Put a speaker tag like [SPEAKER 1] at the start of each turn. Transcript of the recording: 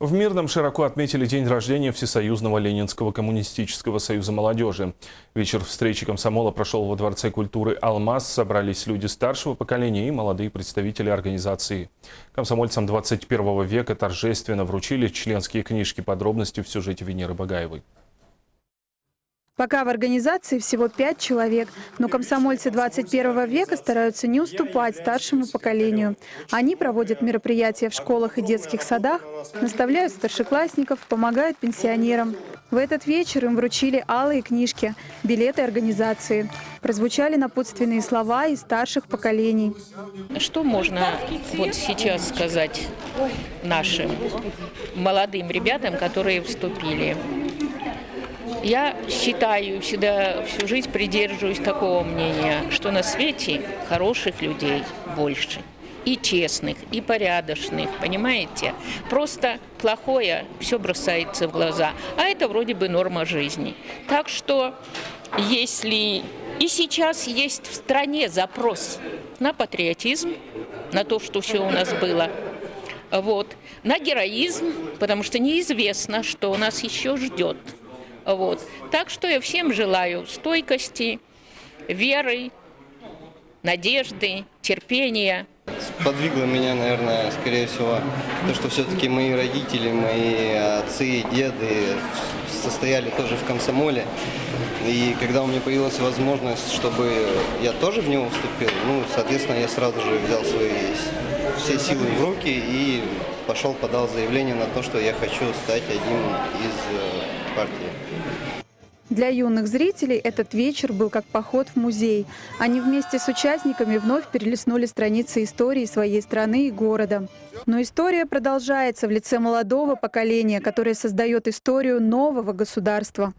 [SPEAKER 1] В Мирном широко отметили день рождения Всесоюзного Ленинского коммунистического союза молодежи. Вечер встречи комсомола прошел во Дворце культуры «Алмаз». Собрались люди старшего поколения и молодые представители организации. Комсомольцам 21 века торжественно вручили членские книжки. Подробности в сюжете Венеры Багаевой.
[SPEAKER 2] Пока в организации всего 5 человек, но комсомольцы 21 века стараются не уступать старшему поколению. Они проводят мероприятия в школах и детских садах, наставляют старшеклассников, помогают пенсионерам. В этот вечер им вручили алые книжки, билеты организации. Прозвучали напутственные слова из старших поколений.
[SPEAKER 3] Что можно вот сейчас сказать нашим молодым ребятам, которые вступили? Я считаю, всегда всю жизнь придерживаюсь такого мнения, что на свете хороших людей больше. И честных, и порядочных, понимаете? Просто плохое все бросается в глаза. А это вроде бы норма жизни. Так что, если и сейчас есть в стране запрос на патриотизм, на то, что все у нас было, вот, на героизм, потому что неизвестно, что нас еще ждет. Вот. Так что я всем желаю стойкости, веры, надежды, терпения.
[SPEAKER 4] Подвигло меня, наверное, скорее всего, то, что все-таки мои родители, мои отцы, деды состояли тоже в комсомоле. И когда у меня появилась возможность, чтобы я тоже в него вступил, соответственно, я сразу же взял все силы в руки и подал заявление на то, что я хочу стать одним из партии.
[SPEAKER 2] Для юных зрителей этот вечер был как поход в музей. Они вместе с участниками вновь перелистнули страницы истории своей страны и города. Но история продолжается в лице молодого поколения, которое создает историю нового государства.